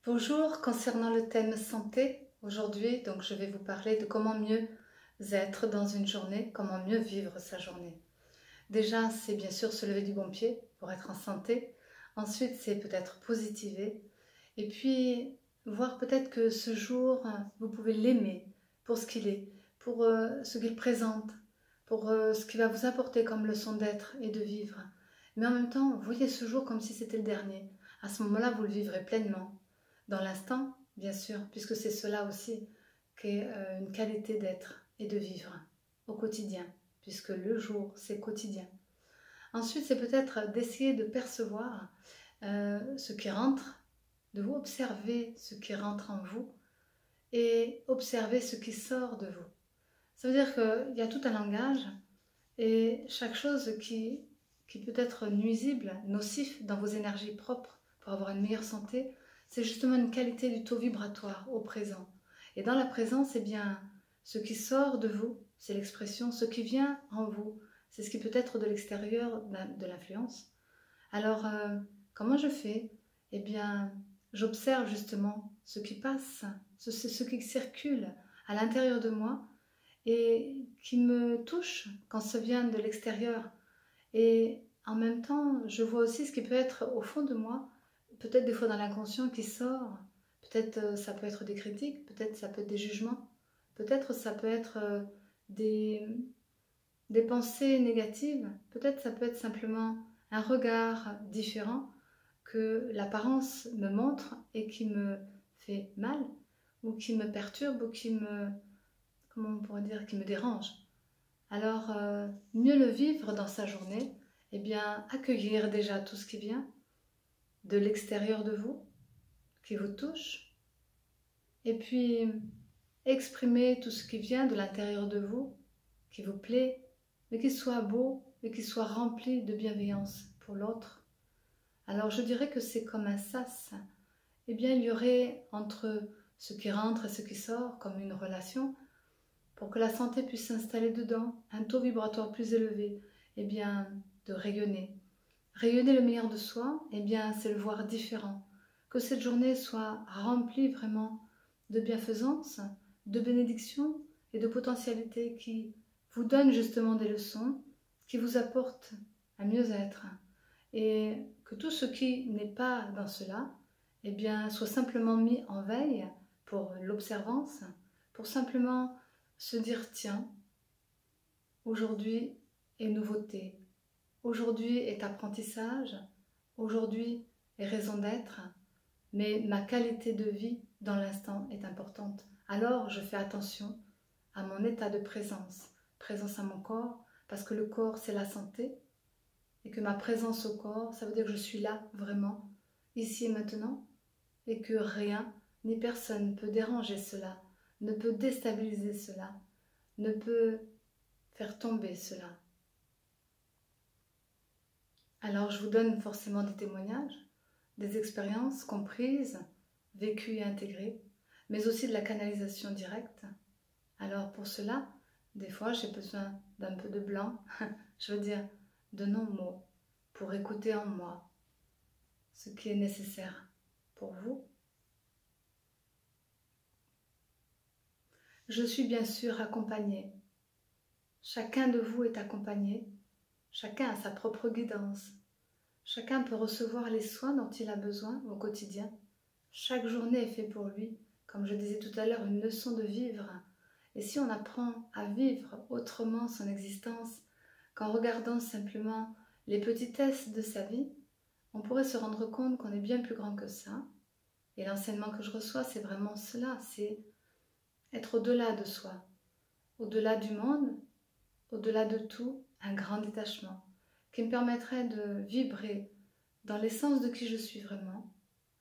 Bonjour, concernant le thème santé, aujourd'hui, donc je vais vous parler de comment mieux être dans une journée, comment mieux vivre sa journée. Déjà, c'est bien sûr se lever du bon pied pour être en santé. Ensuite, c'est peut-être positiver. Et puis, voir peut-être que ce jour, vous pouvez l'aimer pour ce qu'il est, pour ce qu'il présente, pour ce qu'il va vous apporter comme leçon d'être et de vivre. Mais en même temps, voyez ce jour comme si c'était le dernier. À ce moment-là, vous le vivrez pleinement. Dans l'instant, bien sûr, puisque c'est cela aussi qu'est une qualité d'être et de vivre au quotidien, puisque le jour, c'est quotidien. Ensuite, c'est peut-être d'essayer de percevoir ce qui rentre, de vous observer ce qui rentre en vous et observer ce qui sort de vous. Ça veut dire qu'il y a tout un langage et chaque chose qui peut être nuisible, nocif dans vos énergies propres pour avoir une meilleure santé, c'est justement une qualité du taux vibratoire au présent. Et dans la présence, eh bien, ce qui sort de vous, c'est l'expression, ce qui vient en vous, c'est ce qui peut être de l'extérieur de l'influence. Alors, comment je fais? Eh bien, j'observe justement ce qui passe, ce qui circule à l'intérieur de moi et qui me touche quand ça vient de l'extérieur. Et en même temps, je vois aussi ce qui peut être au fond de moi, peut-être des fois dans l'inconscient qui sort, peut-être ça peut être des critiques, peut-être ça peut être des jugements, peut-être ça peut être des, des pensées négatives, peut-être ça peut être simplement un regard différent que l'apparence me montre et qui me fait mal, ou qui me perturbe, ou qui me, comment on pourrait dire, qui me dérange. Alors, mieux le vivre dans sa journée, eh bien, accueillir déjà tout ce qui vient de l'extérieur de vous, qui vous touche, et puis exprimer tout ce qui vient de l'intérieur de vous, qui vous plaît, mais qui soit beau et qui soit rempli de bienveillance pour l'autre. Alors, je dirais que c'est comme un sas. Eh bien, il y aurait entre ce qui rentre et ce qui sort, comme une relation, pour que la santé puisse s'installer dedans, un taux vibratoire plus élevé, eh bien, de rayonner. Rayonner le meilleur de soi, eh bien, c'est le voir différent. Que cette journée soit remplie vraiment de bienfaisance, de bénédiction et de potentialité qui vous donnent justement des leçons, qui vous apportent à mieux être. Et que tout ce qui n'est pas dans cela, eh bien, soit simplement mis en veille pour l'observance, pour simplement se dire, tiens, aujourd'hui est nouveauté, aujourd'hui est apprentissage, aujourd'hui est raison d'être, mais ma qualité de vie dans l'instant est importante. Alors je fais attention à mon état de présence, présence à mon corps, parce que le corps c'est la santé, et que ma présence au corps, ça veut dire que je suis là vraiment, ici et maintenant, et que rien ni personne ne peut déranger cela, ne peut déstabiliser cela, ne peut faire tomber cela. Alors je vous donne forcément des témoignages, des expériences comprises, vécues et intégrées, mais aussi de la canalisation directe. Alors pour cela, des fois j'ai besoin d'un peu de blanc, je veux dire de non-mots, pour écouter en moi ce qui est nécessaire pour vous. Je suis bien sûr accompagnée. Chacun de vous est accompagné. Chacun a sa propre guidance. Chacun peut recevoir les soins dont il a besoin au quotidien. Chaque journée est faite pour lui, comme je disais tout à l'heure, une leçon de vivre. Et si on apprend à vivre autrement son existence, qu'en regardant simplement les petitesses de sa vie, on pourrait se rendre compte qu'on est bien plus grand que ça. Et l'enseignement que je reçois, c'est vraiment cela, c'est être au-delà de soi, au-delà du monde, au-delà de tout, un grand détachement qui me permettrait de vibrer dans l'essence de qui je suis vraiment.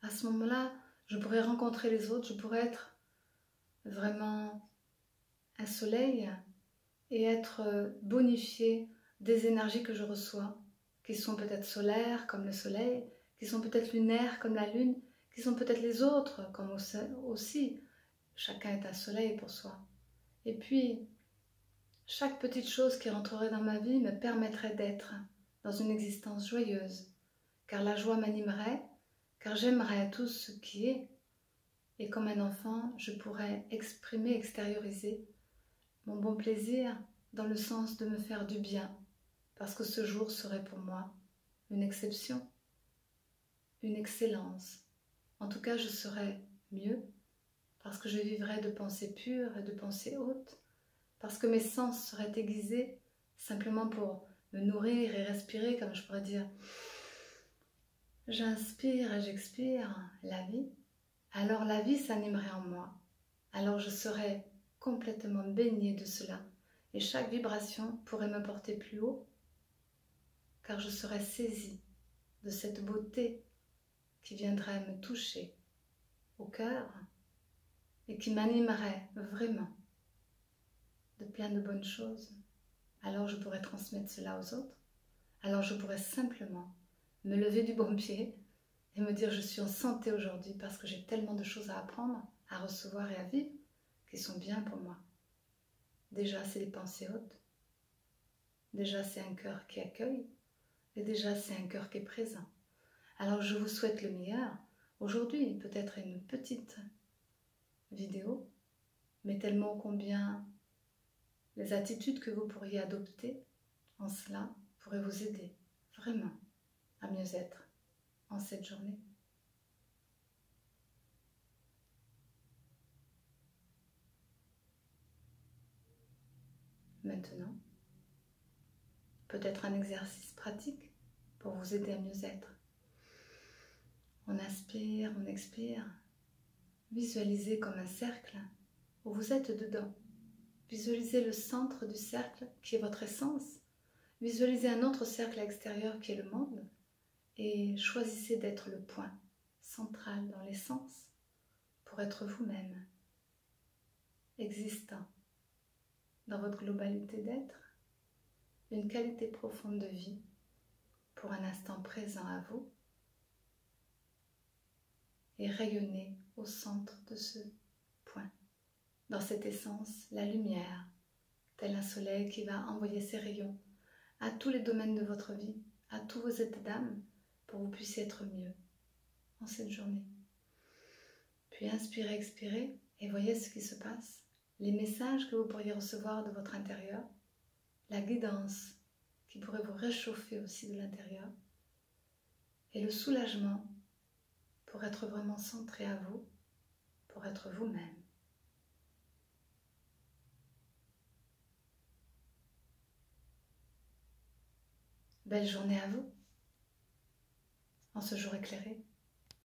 À ce moment-là, je pourrais rencontrer les autres, je pourrais être vraiment un soleil et être bonifiée des énergies que je reçois, qui sont peut-être solaires comme le soleil, qui sont peut-être lunaires comme la lune, qui sont peut-être les autres comme aussi. Chacun est un soleil pour soi. Et puis, chaque petite chose qui rentrerait dans ma vie me permettrait d'être dans une existence joyeuse, car la joie m'animerait, car j'aimerais tout ce qui est, Et comme un enfant, je pourrais exprimer, extérioriser mon bon plaisir dans le sens de me faire du bien, parce que ce jour serait pour moi une exception, une excellence. En tout cas, je serais mieux, parce que je vivrais de pensées pures et de pensées hautes, parce que mes sens seraient aiguisés simplement pour me nourrir et respirer, comme je pourrais dire. J'inspire et j'expire la vie. Alors la vie s'animerait en moi. Alors je serais complètement baignée de cela. Et chaque vibration pourrait me porter plus haut, car je serais saisie de cette beauté qui viendrait me toucher au cœur et qui m'animerait vraiment de plein de bonnes choses. Alors je pourrais transmettre cela aux autres. Alors je pourrais simplement me lever du bon pied et me dire je suis en santé aujourd'hui parce que j'ai tellement de choses à apprendre, à recevoir et à vivre qui sont bien pour moi. Déjà, c'est des pensées hautes. Déjà, c'est un cœur qui accueille. Et déjà, c'est un cœur qui est présent. Alors, je vous souhaite le meilleur. Aujourd'hui, peut-être une petite vidéo, mais tellement combien les attitudes que vous pourriez adopter en cela pourraient vous aider vraiment à mieux être en cette journée. Maintenant, peut-être un exercice pratique pour vous aider à mieux être. On inspire, on expire. Visualisez comme un cercle où vous êtes dedans. Visualisez le centre du cercle qui est votre essence. Visualisez un autre cercle extérieur qui est le monde et choisissez d'être le point central dans l'essence pour être vous-même, existant dans votre globalité d'être, une qualité profonde de vie pour un instant présent à vous et rayonner au centre de ce point. Dans cette essence, la lumière, tel un soleil qui va envoyer ses rayons à tous les domaines de votre vie, à tous vos états d'âme, pour que vous puissiez être mieux en cette journée. Puis inspirez, expirez et voyez ce qui se passe, les messages que vous pourriez recevoir de votre intérieur, la guidance qui pourrait vous réchauffer aussi de l'intérieur et le soulagement pour être vraiment centré à vous, pour être vous-même. Belle journée à vous, en ce jour éclairé.